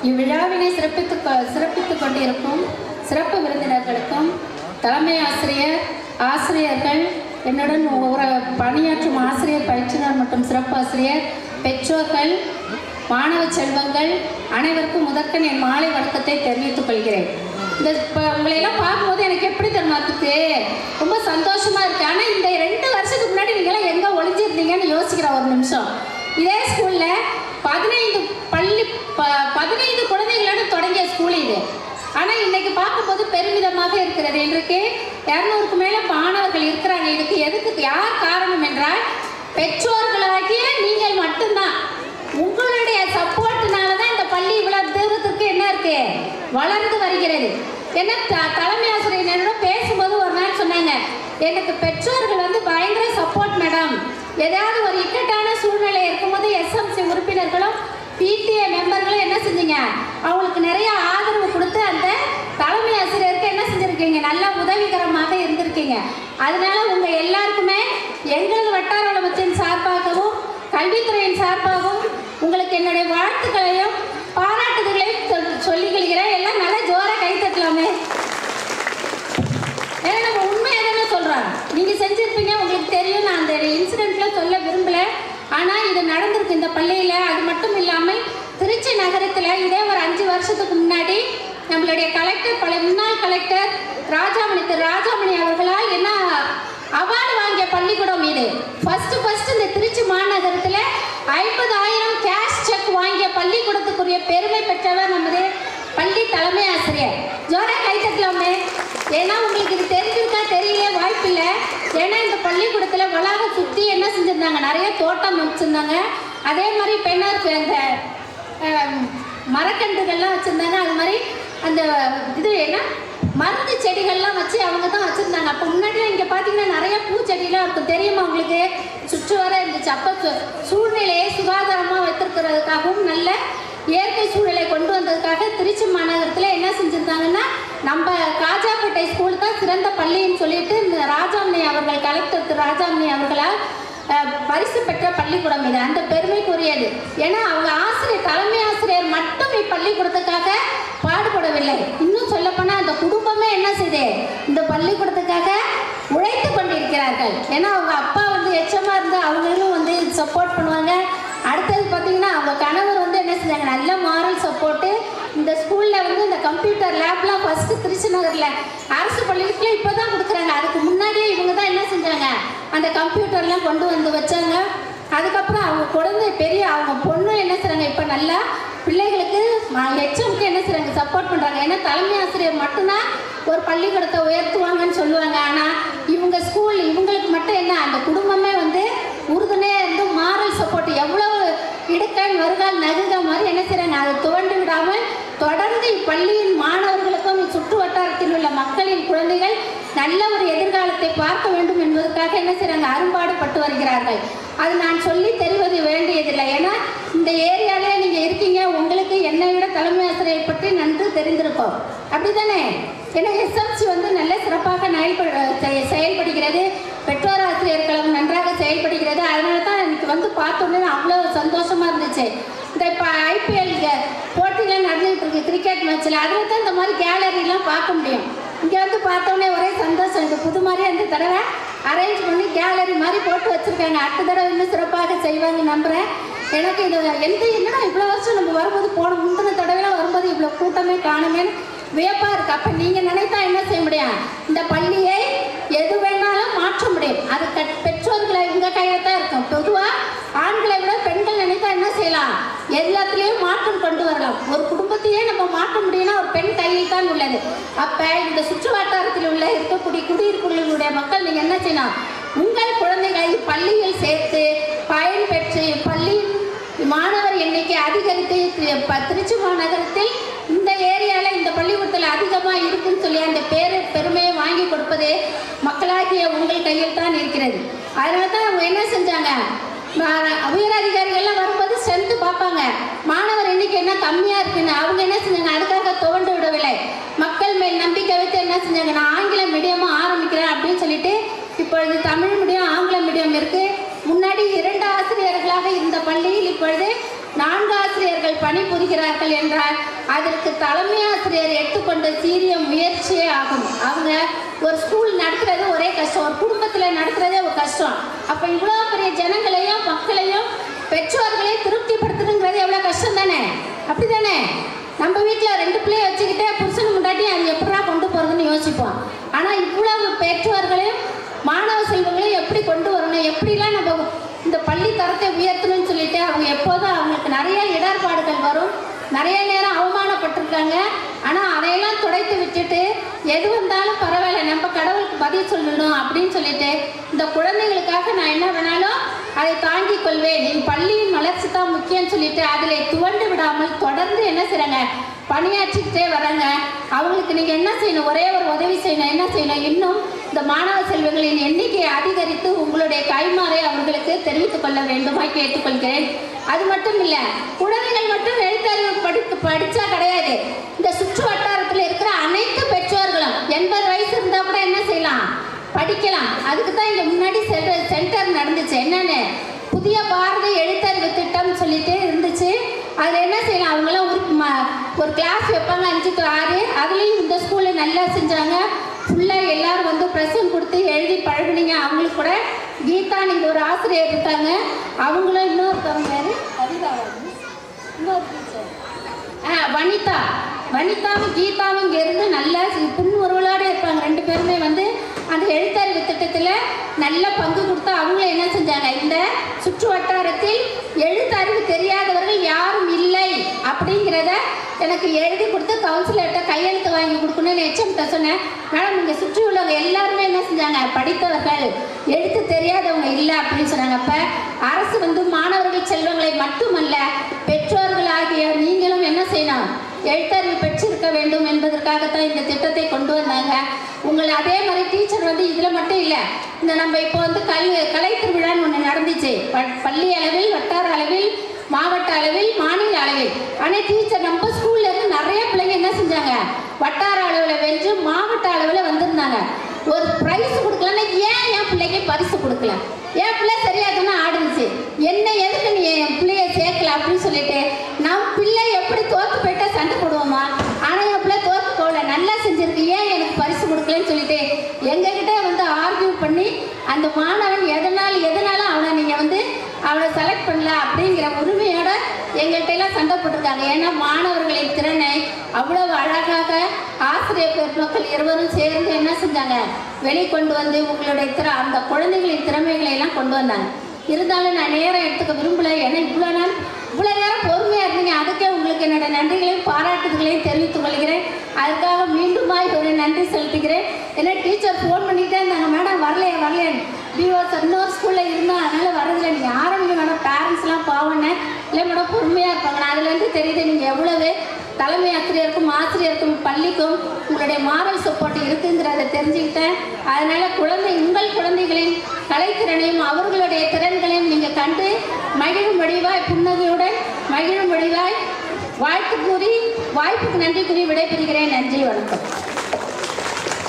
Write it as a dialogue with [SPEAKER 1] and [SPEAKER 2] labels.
[SPEAKER 1] இவ்விழாவினை சிறப்பித்துக் கொண்டிருக்கும் சிறப்பு விருந்தினர்களுக்கும் தலைமை ஆசிரியர், ஆசிரியர்கள், என்னுடன் பணியாற்றும் ஆசிரியர், பயிற்றுனர் மற்றும் சிறப்பு ஆசிரியர், பெற்றோர்கள், மாணவ செல்வங்கள் அனைவருக்கும் முதற்கண் என் மாலை வணக்கத்தை தெரிவித்துக் கொள்கிறேன். இப்போ உங்களையெல்லாம் பார்க்கும்போது எனக்கு எப்படி தெரியுமாத்துக்கு ரொம்ப சந்தோஷமாக இருக்குது. ஆனால் இந்த 2 வருஷத்துக்கு முன்னாடி நீங்களாம் எங்கே ஒளிஞ்சிருந்தீங்கன்னு யோசிக்கிறேன் ஒரு நிமிஷம். இதே ஸ்கூலில் 15 குழந்தைகளோடு தொடங்கிய ஸ்கூல் இது. ஆனால் இன்றைக்கி பார்க்கும்போது பெருமிதமாக இருக்கிறது. இன்றைக்கு 200க்கு மேலே மாணவர்கள் இருக்கிறாங்க. இதுக்கு எதுக்கு யார் காரணம் என்றால் பெற்றோர்களாகிய நீங்கள் மட்டும்தான். உங்களுடைய சப்போர்ட்னால தான் இந்த பள்ளி இவ்வளவு தூரத்துக்கு என்ன இருக்கு வளர்ந்து வருகிறது. என்ன தலைமை ஆசிரியர் என்னோட பேசும்போது ஒரு நாள் சொன்னாங்க, எனக்கு பெற்றோர்கள் வந்து பயங்கர சப்போர்ட் மேடம். ஏதாவது ஒரு இக்கட்டான சூழ்நிலை இருக்கும்போது எஸ்எம்சி உறுப்பினர்களும் பிடிஏ மெம்பர்களும் என்ன செஞ்சீங்க, அவங்களுக்கு நிறைய ஆதரவு கொடுத்து அந்த தலைமை ஆசிரியருக்கு என்ன செஞ்சுருக்கீங்க, நல்லா உதவிகரமாக இருந்திருக்கீங்க. அதனால உங்கள் எல்லாருக்குமே எங்களது வட்டார வளர்ச்சியின் சார்பாகவும் கல்வித்துறையின் சார்பாகவும் உங்களுக்கு என்னுடைய வாழ்த்துக்களையும் பாராட்டுதல்களையும் சொல்லிக்கொள்கிறேன். எல்லாம் நல்லா ஜோராக கை தட்டலாமே. ஏன்னா நம்ம உண்மையை தானே சொல்கிறோம். நீங்கள் செஞ்சுருப்பீங்க, உங்களுக்கு தெரியும். நான் அந்த இன்சிடெண்ட்டில் சொல்ல விரும்பலை. ஆனால் இது நடந்திருக்கு இந்த பள்ளியில். அது மட்டும் இல்லாமல் திருச்சி நகரத்தில் இதே ஒரு 5 வருஷத்துக்கு முன்னாடி நம்மளுடைய கலெக்டர், முன்னாள் கலெக்டர் ராஜாமணி அவர்களால் என்ன அவார்டு வாங்கிய பள்ளிக்கூடம் இது. ஃபர்ஸ்ட் இந்த திருச்சி மாநகரத்தில் 50,000 கேஷ் செக் வாங்கிய பள்ளிக்கூடத்துக்குரிய பெருமை பெற்றவர் நமது பள்ளி தலைமை ஆசிரியர். ஜோரா கை தட்டலாமே. ஏன்னா உங்களுக்கு இது தெரிஞ்சிருக்கா தெரியல, வாய்ப்பில்லை. ஏன்னா இந்த பள்ளிக்கூடத்தில் வளாகம் சுற்றி என்ன செஞ்சுருந்தாங்க, நிறைய தோட்டம் வச்சுருந்தாங்க. அதே மாதிரி அந்த மரக்கன்றுகள்லாம் வச்சுருந்தாங்க. அது மாதிரி அந்த இது என்ன மருந்து செடிகள்லாம் வச்சு அவங்க தான் வச்சுருந்தாங்க. அப்போ முன்னாடியே இங்கே பார்த்தீங்கன்னா நிறைய பூச்செடிலாம் இருக்கும், தெரியுமா உங்களுக்கு? சுற்று வர இருந்துச்சு. அப்போ சூழ்நிலையை சுகாதாரமாக வைத்திருக்கிறதுக்காகவும் நல்ல இயற்கை சூழலை கொண்டு வந்ததுக்காக திருச்சி மாநகரத்தில் என்ன செஞ்சுருந்தாங்கன்னா, நம்ம காஜாப்பேட்டை ஸ்கூல் தான் சிறந்த பள்ளின்னு சொல்லிட்டு இந்த ராஜாமணி அவர்கள், கலெக்டர் ராஜாமணி அவர்களால் பரிசு பெற்ற பள்ளிக்கூடம் இது. அந்த பெருமைக்குரியது. ஏன்னா அவங்க ஆசிரியர், தலைமை ஆசிரியர் மட்டும் இப்பள்ளிக்கூடத்துக்காக பாடுபடவில்லை. இன்னும் சொல்லப்போனால் அந்த குடும்பமே என்ன செய்யுது, இந்த பள்ளிக்கூடத்துக்காக உழைத்து கொண்டிருக்கிறார்கள். ஏன்னா அவங்க அப்பா வந்து எச்சமாக இருந்து அவங்களும் வந்து சப்போர்ட் பண்ணுவாங்க. அடுத்தது பார்த்தீங்கன்னா அவங்க கணவர் வந்து என்ன செஞ்சாங்க, நல்ல மாரல் சப்போர்ட்டு. இந்த ஸ்கூலில் வந்து இந்த கம்ப்யூட்டர் லேப்லாம் ஃபஸ்ட்டு திருச்சி நகரில் அரசு பள்ளிக்கூடத்தில் இப்போ தான் கொடுக்குறாங்க. அதுக்கு முன்னாடியே இவங்க தான் என்ன செஞ்சாங்க, அந்த கம்ப்யூட்டர்லாம் கொண்டு வந்து வச்சாங்க. அதுக்கப்புறம் அவங்க குழந்தை அவங்க பொண்ணு என்ன செய்கிறாங்க, இப்போ நல்லா பிள்ளைகளுக்கு ஹெச்எம்க்கு என்ன செய்கிறாங்க, சப்போர்ட் பண்ணுறாங்க. ஏன்னா தலைமை ஆசிரியர் மட்டும்தான் ஒரு பள்ளிக்கூடத்தை உயர்த்துவாங்கன்னு சொல்லுவாங்க. ஆனால் இவங்க ஸ்கூல் இவங்களுக்கு மட்டும் என்ன, அந்த குடும்பமே வந்து உறுதுணையாக இருந்து மாரல் சப்போர்ட், எவ்வளோ இடுக்கன் வருகால் நகுக மாதிரி என்ன செய்கிறாங்க, அதை துவண்டு விடாமல் தொடர்ந்து இப்பள்ளியின் மாணவர்களுக்கும் சுற்று வட்டாரத்தில் உள்ள மக்களின் குழந்தைகள் நல்ல ஒரு எதிர்காலத்தை பார்க்க வேண்டும் என்பதற்காக என்ன செய்கிறாங்க, அரும்பாடுபட்டு வருகிறார்கள். அது நான் சொல்லி தெரிவது வேண்டியதில்லை. ஏன்னா இந்த ஏரியாவிலே நீங்கள் இருக்கீங்க, உங்களுக்கு என்னை விட தலைமை ஆசிரியரை பற்றி நன்கு தெரிந்திருக்கும். அப்படி தானே? ஏன்னா எஸ்எம்சி வந்து நல்ல சிறப்பாக செயல்படுகிறது. பெற்றோர் ஆசிரியர் கழகம் நன்றாக செயல்படுகிறது. அதனால தான் எனக்கு வந்து பார்த்தோன்னே அவ்வளோ சந்தோஷமாக இருந்துச்சு. இந்த இப்போ ஐபிஎல் போட்டிலாம் நடந்துகிட்டு இருக்கு, கிரிக்கெட் மேட்ச்சில். அதில் தான் இந்த மாதிரி கேலரிலாம் பார்க்க முடியும். இங்கே வந்து பார்த்தோன்னே ஒரே சந்தோஷம். இது புது மாதிரி அந்த தடவை அரேஞ்ச் பண்ணி கேலரி மாதிரி போட்டு வச்சுருக்காங்க. அடுத்த தடவை இன்னும் சிறப்பாக செய்வாங்க நம்புகிறேன். எனக்கு இது என்னடா இவ்வளோ வருஷம் நம்ம வரும்போது முந்தின தடவைலாம் வரும்போது இவ்வளோ கூட்டமே காணுமேன்னு வியப்பாக இருக்குது. அப்போ நீங்கள் நினைத்தா என்ன செய்ய முடியும், இந்த பள்ளியை எது வேணாலும் மாற்ற முடியும். அது பெற்றோர்களை உங்கள் கையில் தான் இருக்கும். பொதுவாக ஆண்களை விட பெண்கள் நினைத்தா என்ன செய்யலாம், எல்லாத்துலேயும் மாற்றம் கொண்டு வரலாம். ஒரு குடும்பத்தையே நம்ம மாற்ற முடியும்னா ஒரு பெண் கையில் தான் உள்ளது. அப்போ இந்த சுற்று வட்டாரத்தில் உள்ள இருக்கக்கூடிய குடியிருப்புகளுடைய மக்கள் நீங்கள் என்ன செய்யலாம், உங்கள் குழந்தைகளை பள்ளியில் சேர்த்து பயன்பெற்று பள்ளியின் மாணவர் எண்ணிக்கை அதிகரித்து திருச்சி மாநகரத்தில் இந்த ஏரியாவில் இந்த பள்ளிக்கூடத்தில் அதிகமாக இருக்குன்னு சொல்லி அந்த பெருமையை வாங்கி கொடுப்பது மக்களாகிய உங்கள் கையில் தான் இருக்கிறது. அதனால தான் அவங்க என்ன செஞ்சாங்க, உயர் அதிகாரிகள்லாம் வரும்போது ஸ்ட்ரென்த்து பார்ப்பாங்க, மாணவர் எண்ணிக்கை என்ன கம்மியாக இருக்குன்னு. அவங்க என்ன செஞ்சாங்க, அதுக்காக துவண்டு விடவில்லை. மக்கள் மேல் நம்பிக்கை வைத்து என்ன செஞ்சாங்க, நான் ஆங்கில மீடியமாக ஆரம்பிக்கிறேன் அப்படின்னு சொல்லிட்டு இப்பொழுது தமிழ் மீடியம் ஆங்கில மீடியம் இருக்குது. முன்னாடி 2 ஆசிரியர்களாக இருந்த பள்ளியில் இப்பொழுது 4 ஆசிரியர்கள் பணிபுரிகிறார்கள் என்றால் அதற்கு தலைமை ஆசிரியர் எடுத்துக்கொண்ட சீரிய முயற்சியே ஆகும். அவங்க ஒரு ஸ்கூல் நடத்துறது ஒரே கஷ்டம், ஒரு குடும்பத்தில் நடத்துறதே ஒரு கஷ்டம். அப்போ இவ்வளோ பெரிய ஜனங்களையும் மக்களையும் பெற்றோர்களையும் திருப்திப்படுத்துறதுங்கிறது எவ்வளோ கஷ்டம் தானே? அப்படி தானே? நம்ம வீட்டில் 2 பிள்ளைய வச்சுக்கிட்டே புருஷன் முன்னாடி அது எப்படா கொண்டு போகிறதுன்னு யோசிப்போம். ஆனால் இவ்வளவு பெற்றோர்களையும் மாணவ செல்வங்களையும் எப்படி கொண்டு வரணும், எப்படிலாம் நம்ம இந்த பள்ளி தரத்தை உயர்த்தணும்னு சொல்லிட்டு அவங்க எப்போதும் அவங்களுக்கு நிறைய இடர்பாடுகள் வரும், நிறைய நேரம் அவமானப்பட்டிருக்காங்க. ஆனால் அதையெல்லாம் துடைத்து விட்டுட்டு எது வந்தாலும் பரவாயில்ல, நம்ம கடவுளுக்கு பதில் சொல்லணும் அப்படின்னு சொல்லிட்டு இந்த குழந்தைகளுக்காக நான் என்ன வேணாலும் அதை தாங்கிக் கொள்வேன், என் பள்ளியின் வளர்ச்சி தான் முக்கியம்னு சொல்லிட்டு அதில் துவண்டு விடாமல் தொடர்ந்து என்ன செய்கிறாங்க, பணியாற்றிக்கிட்டே வராங்க. அவங்களுக்கு நீங்கள் என்ன செய்யணும், ஒரே ஒரு உதவி செய்யணும். என்ன செய்யணும், இன்னும் இந்த மாணவ செல்வங்களின் எண்ணிக்கையை அதிகரித்து உங்களுடைய கைமாறை அவர்களுக்கு தெரிவித்துக் கொள்ள வேண்டுமாய் கேட்டுக்கொள்கிறேன். அது மட்டும் இல்லை, குழந்தைகள் மட்டும் எழுத்தறிவு படித்தா கிடையாது. இந்த சுற்று வட்டாரத்தில் இருக்கிற அனைத்து பெற்றோர்களும் 80 வயசு இருந்தால் கூட என்ன செய்யலாம், படிக்கலாம். அதுக்கு தான் இங்கே முன்னாடி சென்டர் நடந்துச்சு. என்னென்னு புதிய பாரத எழுத்தறிவு திட்டம் சொல்லிட்டு இருந்துச்சு. அதில் என்ன செய்யலாம், அவங்களாம் ஒரு கிளாஸ் வைப்பாங்க 5 to 6. அதுலேயும் இந்த ஸ்கூலில் நல்லா செஞ்சாங்க. ஃபுல்லாக எல்லோரும் வந்து ப்ரெசன்ட் கொடுத்து எழுதி பழகுனீங்க. அவங்களுக்கு கூட கீதா நீங்கள் ஒரு ஆசிரியர் இருக்காங்க, அவங்களும் இன்னொருத்தவங்க இன்னொரு டீச்சர் வனிதாவும் கீதாவும் இங்கே இருந்து நல்ல புன்முறுவலோடு இருப்பாங்க. 2 பேருமே வந்து அந்த எழுத்தறிவு திட்டத்தில் நல்ல பங்கு கொடுத்து அவங்களும் என்ன செஞ்சாங்க, இந்த சுற்று வட்டாரத்தில் எழுத்தறிவு தெரியாதவர்கள் யாரும் இல்லை அப்படிங்கிறத எனக்கு எழுதி கொடுத்து கவுன்சிலர்கிட்ட கையெழுத்து வாங்கி கொடுக்கணும்னு எச்எம்கிட்ட சொன்னேன். மேடம் இங்கே சுற்றி உள்ளவங்க எல்லாருமே என்ன செஞ்சாங்க, படித்தவர்கள், எழுத்து தெரியாதவங்க இல்லை அப்படின்னு சொன்னாங்க. அப்போ அரசு வந்து மாணவர்கள் செல்வங்களை மட்டுமல்ல பெற்றோர்களாகிய நீங்களும் என்ன செய்யணும், எழுத்தறிவு பெற்றிருக்க வேண்டும் என்பதற்காகத்தான் இந்த திட்டத்தை கொண்டு வந்தாங்க. உங்களை அதே மாதிரி டீச்சர் வந்து இதில் மட்டும் இல்லை, இந்த நம்ம இப்போ வந்து கலை திருவிழான்னு ஒன்று நடந்துச்சு. பள்ளி அளவில், வட்டார அளவில், மாவட்ட அளவில், மாநில அளவில். ஆனால் டீச்சர் நம்ம ஸ்கூல்ல இருந்து நிறைய பிள்ளைங்க என்ன செஞ்சாங்க, வட்டார அளவில் வென்று மாவட்ட அளவில் வந்திருந்தாங்க. ஒரு ப்ரைஸ் கொடுக்கலன்னா என் பிள்ளைக்கு பரிசு கொடுக்கல, என் பிள்ளை சரியாகனா ஆடுச்சு, என்ன எதுக்கு நீ என் பிள்ளைய சேர்க்கல அப்படின்னு சொல்லிட்டு நம் பிள்ளை எப்படி தோற்று போயிட்டா சண்டை போடுவோமா? ஆனால் என் பிள்ளை தோற்று போகல, நல்லா செஞ்சிருக்கு, ஏன் எனக்கு பரிசு கொடுக்கலன்னு சொல்லிட்டு எங்ககிட்ட வந்து ஆர்கியூ பண்ணி அந்த மாணவன் எதனாலும் அவனை நீங்கள் வந்து அவனை செலக்ட் பண்ணல அப்படிங்கிற உரிமையோட எங்கள்கிட்ட எல்லாம் சண்டை போட்டிருக்காங்க. ஏன்னா மாணவர்களின் திறனை அவ்வளவு அழகாக ஆசிரியர் பெருமக்கள் இருவரும் சேர்ந்து என்ன செஞ்சாங்க, வெளிக்கொண்டு வந்து உங்களுடைய அந்த குழந்தைகளின் திறமைகளை எல்லாம் கொண்டு வந்தாங்க. இருந்தாலும் நான் நேரம் எடுத்துக்க விரும்பலை. ஏன்னா இவ்வளோ நேரம் பொறுமையாக இருந்தீங்க. அதுக்கே உங்களுக்கு என்னோட நன்றிகளையும் பாராட்டுதல்களையும் தெரிவித்துக் கொள்கிறேன். அதுக்காக மீண்டுமாய் ஒரு நன்றி செலுத்துகிறேன். ஏன்னா டீச்சர் ஃபோன் பண்ணிகிட்டே இருந்தாங்க, மேடம் வரலையே பிஓஸ் இன்னொரு ஸ்கூலில் இருந்தோம் அதனால் வரதில்லை, நீங்கள் ஆரம்பிங்க மேடம், பேரண்ட்ஸ்லாம் பாவண்ணே இல்லை மேடம் பொறுமையாக இருப்பாங்க. நான் அதுலேருந்து தெரியுது நீங்கள் எவ்வளவு தலைமை ஆசிரியருக்கும் ஆசிரியருக்கும் பள்ளிக்கும் உங்களுடைய மாரல் சப்போர்ட் இருக்குங்கிறத தெரிஞ்சுக்கிட்டேன். அதனால் உங்கள் குழந்தைகளின் கலைத்திறனையும் அவர்களுடைய திறன்களையும் நீங்கள் கண்டு மகிழும் வடிவாய் புன்னகையுடன் மகிழும் வடிவாய் வாழ்த்து கூறி வாய்ப்புக்கு நன்றி கூறி விடைபெறுகிறேன். நன்றி, வணக்கம்.